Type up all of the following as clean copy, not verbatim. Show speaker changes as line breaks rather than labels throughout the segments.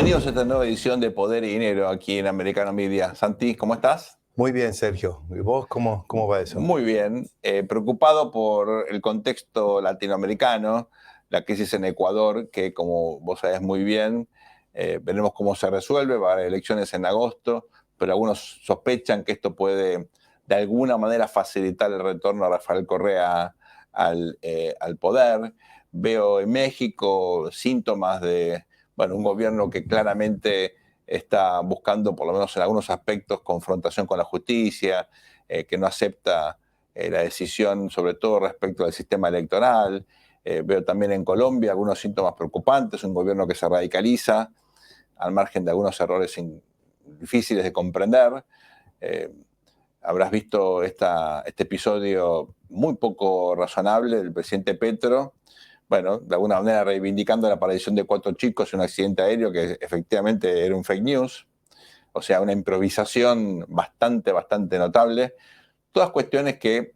Bienvenidos a esta nueva edición de Poder y Dinero aquí en Americano Media. Santi, ¿cómo estás?
Muy bien, Sergio. ¿Y vos cómo va eso?
Muy bien. Preocupado por el contexto latinoamericano, la crisis en Ecuador, que como vos sabés muy bien, veremos cómo se resuelve. Va a haber elecciones en agosto, pero algunos sospechan que esto puede de alguna manera facilitar el retorno a Rafael Correa al poder. Veo en México síntomas de, bueno, un gobierno que claramente está buscando, por lo menos en algunos aspectos, confrontación con la justicia, que no acepta la decisión, sobre todo respecto al sistema electoral. Veo también en Colombia algunos síntomas preocupantes, un gobierno que se radicaliza al margen de algunos errores difíciles de comprender. Eh, Habrás visto este episodio muy poco razonable del presidente Petro, bueno, de alguna manera reivindicando la aparición de 4 chicos en un accidente aéreo que efectivamente era un fake news, o sea, una improvisación bastante notable. Todas cuestiones que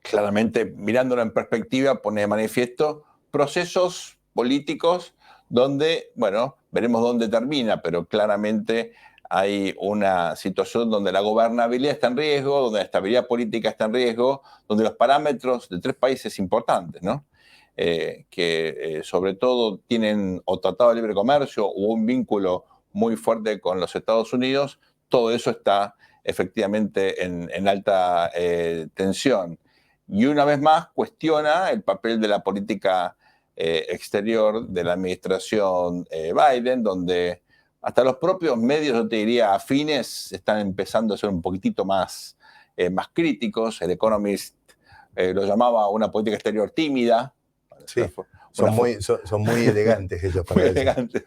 claramente, mirándolo en perspectiva, pone de manifiesto procesos políticos donde, bueno, veremos dónde termina, pero claramente hay una situación donde la gobernabilidad está en riesgo, donde la estabilidad política está en riesgo, donde los parámetros de 3 países importantes, ¿no? Que sobre todo tienen o tratado de libre comercio o un vínculo muy fuerte con los Estados Unidos, todo eso está efectivamente en alta tensión. Y una vez más cuestiona el papel de la política exterior de la administración Biden, donde hasta los propios medios, yo te diría, afines, están empezando a ser un poquitito más críticos. El Economist lo llamaba una política exterior tímida.
Sí, son muy elegantes ellos para
muy
eso.
elegantes.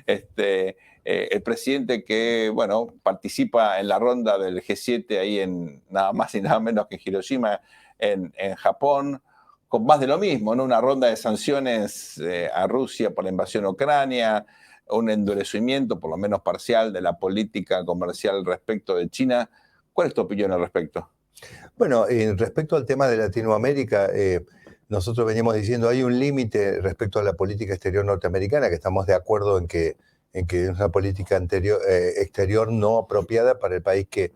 El presidente que, bueno, participa en la ronda del G7 ahí en nada más y nada menos que en Hiroshima, en Japón, con más de lo mismo, ¿no? Una ronda de sanciones a Rusia por la invasión a Ucrania, un endurecimiento, por lo menos parcial, de la política comercial respecto de China. ¿Cuál es tu opinión al respecto?
Bueno, respecto al tema de Latinoamérica, nosotros veníamos diciendo hay un límite respecto a la política exterior norteamericana, que estamos de acuerdo en que es una política exterior no apropiada para el país que,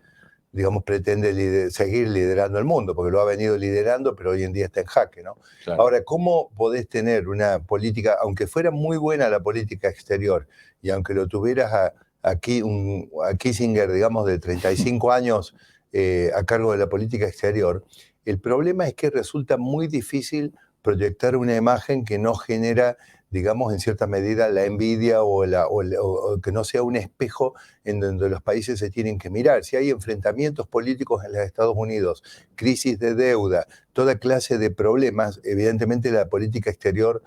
digamos, pretende seguir liderando el mundo, porque lo ha venido liderando, pero hoy en día está en jaque, ¿no?
Claro.
Ahora, ¿cómo podés tener una política, aunque fuera muy buena la política exterior, y aunque lo tuvieras a Kissinger, digamos, de 35 años a cargo de la política exterior, el problema es que resulta muy difícil proyectar una imagen que no genera, digamos, en cierta medida la envidia o que no sea un espejo en donde los países se tienen que mirar. Si hay enfrentamientos políticos en los Estados Unidos, crisis de deuda, toda clase de problemas, evidentemente la política exterior,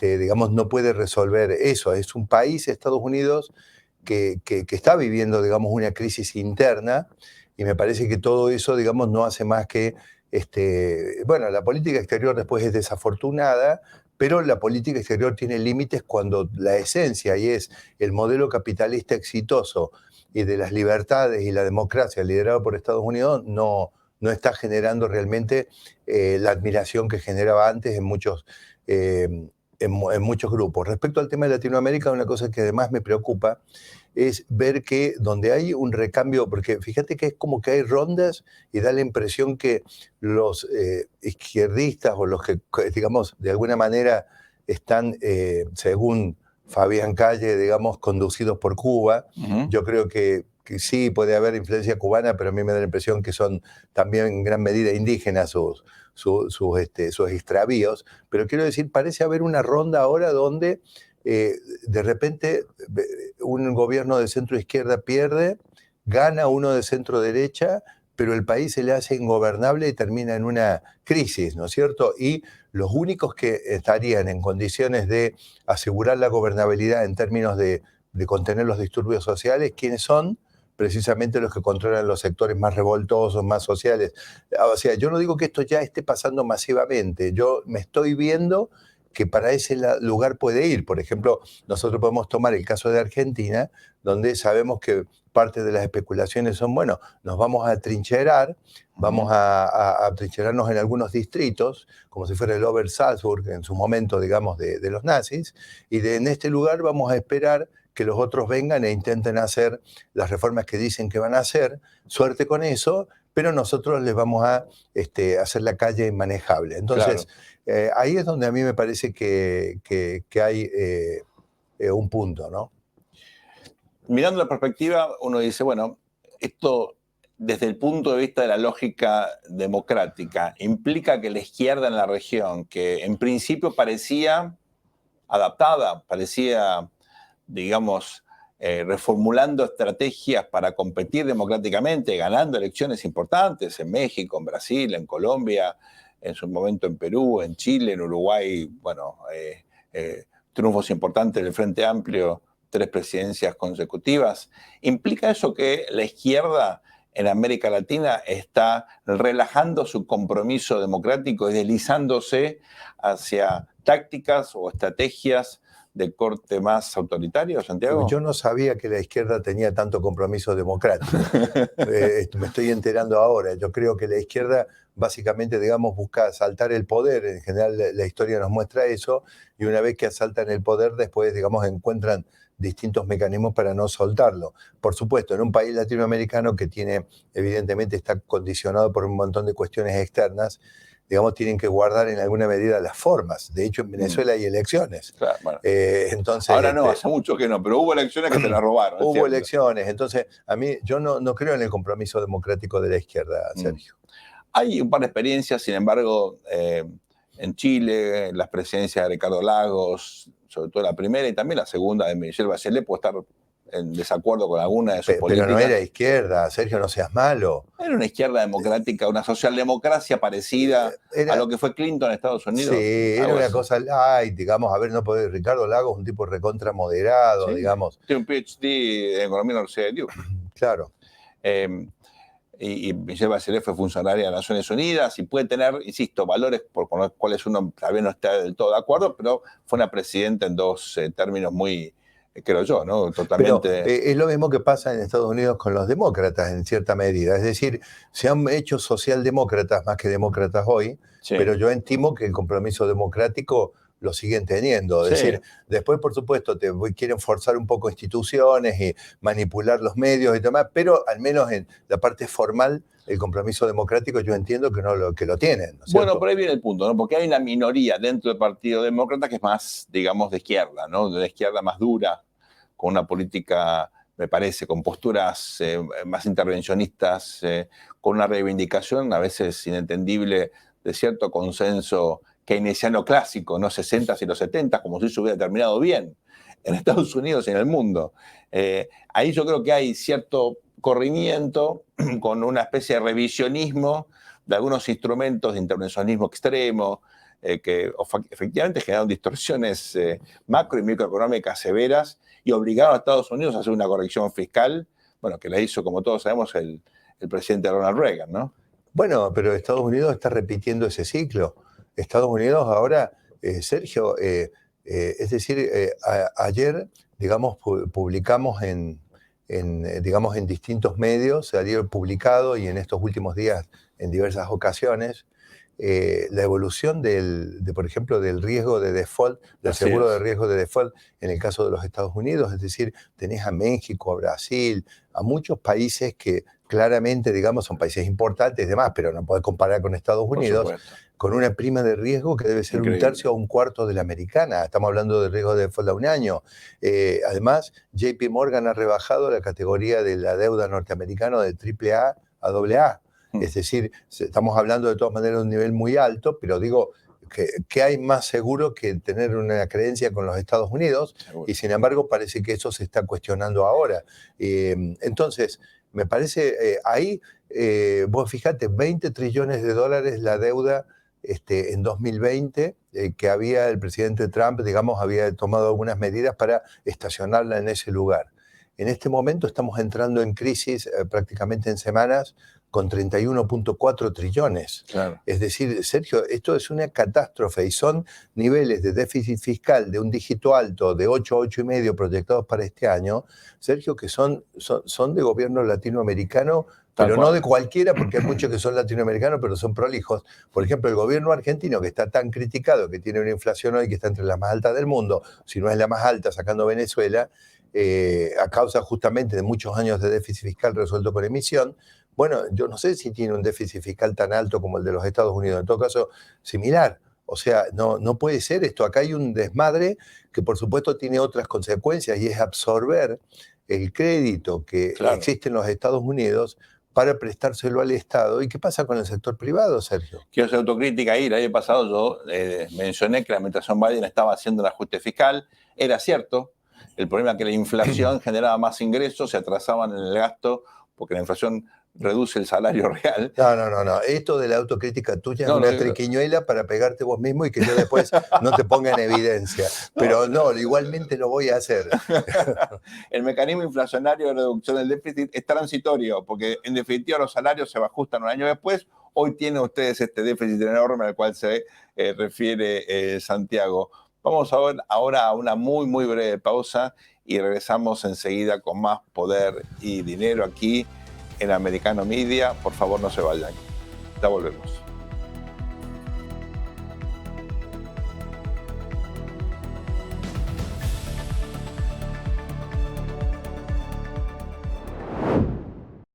digamos, no puede resolver eso. Es un país, Estados Unidos, que está viviendo, digamos, una crisis interna, y me parece que todo eso, digamos, no hace más que, bueno, la política exterior después es desafortunada, pero la política exterior tiene límites cuando la esencia, y es el modelo capitalista exitoso y de las libertades y la democracia liderado por Estados Unidos, no está generando realmente la admiración que generaba antes en muchos grupos. Respecto al tema de Latinoamérica, una cosa que además me preocupa es ver que donde hay un recambio, porque fíjate que es como que hay rondas y da la impresión que los izquierdistas o los que, digamos, de alguna manera están, según Fabián Calle, digamos, conducidos por Cuba. Yo creo que sí puede haber influencia cubana, pero a mí me da la impresión que son también en gran medida indígenas sus extravíos. Pero quiero decir, parece haber una ronda ahora donde de repente un gobierno de centro izquierda pierde, gana uno de centro derecha, pero el país se le hace ingobernable y termina en una crisis, ¿no es cierto? Y los únicos que estarían en condiciones de asegurar la gobernabilidad en términos de contener los disturbios sociales, ¿quiénes son? Precisamente los que controlan los sectores más revoltosos, más sociales. O sea, yo no digo que esto ya esté pasando masivamente, yo me estoy viendo que para ese lugar puede ir. Por ejemplo, nosotros podemos tomar el caso de Argentina, donde sabemos que parte de las especulaciones son, bueno, nos vamos a atrincherar, vamos a atrincherarnos en algunos distritos, como si fuera el Obersalzburg en su momento, digamos, de los nazis, y en este lugar vamos a esperar que los otros vengan e intenten hacer las reformas que dicen que van a hacer. Suerte con eso, pero nosotros les vamos a hacer la calle inmanejable. Entonces, ahí es donde a mí me parece que hay un punto, ¿no?
Mirando la perspectiva, uno dice, bueno, esto desde el punto de vista de la lógica democrática implica que la izquierda en la región, que en principio parecía adaptada, parecía, digamos, reformulando estrategias para competir democráticamente, ganando elecciones importantes en México, en Brasil, en Colombia, en su momento en Perú, en Chile, en Uruguay, bueno, triunfos importantes del Frente Amplio, 3 presidencias consecutivas. ¿Implica eso que la izquierda en América Latina está relajando su compromiso democrático y deslizándose hacia tácticas o estrategias de corte más autoritario, Santiago?
Yo no sabía que la izquierda tenía tanto compromiso democrático. Me estoy enterando ahora. Yo creo que la izquierda básicamente, digamos, busca asaltar el poder. En general, la historia nos muestra eso. Y una vez que asaltan el poder, después, digamos, encuentran distintos mecanismos para no soltarlo. Por supuesto, en un país latinoamericano que tiene, evidentemente, está condicionado por un montón de cuestiones externas, digamos, tienen que guardar en alguna medida las formas. De hecho, en Venezuela hay elecciones.
Claro, bueno.
Entonces,
ahora no, hace mucho que no, pero hubo elecciones que se las robaron.
Hubo elecciones. Entonces, a mí, yo no creo en el compromiso democrático de la izquierda, Sergio.
Hay un par de experiencias, sin embargo, en Chile, las presidencias de Ricardo Lagos, sobre todo la primera y también la segunda de Michelle Bachelet, puede estar en desacuerdo con alguna de sus políticas.
Pero no era izquierda, Sergio, no seas malo.
Era una izquierda democrática, una socialdemocracia parecida a lo que fue Clinton en Estados Unidos.
Sí, era una cosa light, digamos, a ver, no puede, Ricardo Lagos es un tipo recontra moderado,
sí,
digamos.
Tiene un PhD en economía en la Universidad de Duke.
Claro.
Y Michelle Bachelet fue funcionaria de las Naciones Unidas y puede tener, insisto, valores con los cuales uno tal vez no está del todo de acuerdo, pero fue una presidenta en 2 términos muy, creo yo, ¿no? Totalmente.
Pero es lo mismo que pasa en Estados Unidos con los demócratas, en cierta medida. Es decir, se han hecho socialdemócratas más que demócratas hoy, pero yo estimo que el compromiso democrático lo siguen teniendo. Es decir, después, por supuesto, quieren forzar un poco instituciones y manipular los medios y demás, pero al menos en la parte formal, el compromiso democrático yo entiendo que lo tienen. ¿No es
bueno,
cierto?
por ahí viene el punto, ¿no? Porque hay una minoría dentro del Partido Demócrata que es más, digamos, de izquierda, ¿no? De la izquierda más dura, con una política, me parece, con posturas más intervencionistas, con una reivindicación a veces inentendible de cierto consenso keynesiano clásico, ¿no? 60s y los 70s, como si eso hubiera terminado bien en Estados Unidos y en el mundo. Ahí yo creo que hay cierto corrimiento con una especie de revisionismo de algunos instrumentos de intervencionismo extremo que efectivamente generaron distorsiones macro y microeconómicas severas y obligaron a Estados Unidos a hacer una corrección fiscal, bueno, que la hizo, como todos sabemos, el presidente Ronald Reagan, ¿no?
Bueno, pero Estados Unidos está repitiendo ese ciclo. Estados Unidos ahora, Sergio, es decir, ayer, digamos, publicamos digamos, en distintos medios, se había publicado y en estos últimos días en diversas ocasiones, la evolución por ejemplo, del riesgo de default, del seguro de riesgo de default en el caso de los Estados Unidos. Es decir, tenés a México, a Brasil, a muchos países que claramente, digamos, son países importantes y demás, pero no podés comparar con Estados Unidos, con una prima de riesgo que debe ser increíble. 1/3 a 1/4 de la americana. Estamos hablando de riesgo de default a un año. Además, JP Morgan ha rebajado la categoría de la deuda norteamericana de AAA a AA. Es decir, estamos hablando de todas maneras de un nivel muy alto, pero digo, ¿qué hay más seguro que tener una creencia con los Estados Unidos? Seguro. Y sin embargo parece que eso se está cuestionando ahora. Entonces, me parece, ahí, vos fijate, 20 trillones de dólares la deuda en 2020, que había el presidente Trump, digamos, había tomado algunas medidas para estacionarla en ese lugar. En este momento estamos entrando en crisis prácticamente en semanas, con 31.4 trillones.
Claro.
Es decir, Sergio, esto es una catástrofe y son niveles de déficit fiscal de un dígito alto de 8 a 8,5 proyectados para este año, Sergio, que son de gobierno latinoamericano, pero no de cualquiera, porque hay muchos que son latinoamericanos, pero son prolijos. Por ejemplo, el gobierno argentino, que está tan criticado, que tiene una inflación hoy que está entre las más altas del mundo, si no es la más alta, sacando Venezuela, a causa justamente de muchos años de déficit fiscal resuelto por emisión. Bueno, yo no sé si tiene un déficit fiscal tan alto como el de los Estados Unidos, en todo caso, similar. O sea, no puede ser esto. Acá hay un desmadre que por supuesto tiene otras consecuencias y es absorber el crédito que existe en los Estados Unidos para prestárselo al Estado. ¿Y qué pasa con el sector privado, Sergio?
Quiero hacer autocrítica ahí. El año pasado yo mencioné que la administración Biden estaba haciendo un ajuste fiscal. Era cierto. El problema es que la inflación generaba más ingresos, se atrasaban en el gasto, porque la inflación reduce el salario real.
No. Esto de la autocrítica tuya es una triquiñuela para pegarte vos mismo y que yo después no te ponga en evidencia. Pero no, igualmente lo voy a hacer.
El mecanismo inflacionario de reducción del déficit es transitorio, porque en definitiva los salarios se ajustan un año después. Hoy tienen ustedes este déficit enorme al cual se refiere Santiago. Vamos a ver ahora a una muy, muy breve pausa y regresamos enseguida con más poder y dinero aquí en Americano Media. Por favor, no se vayan. Ya volvemos.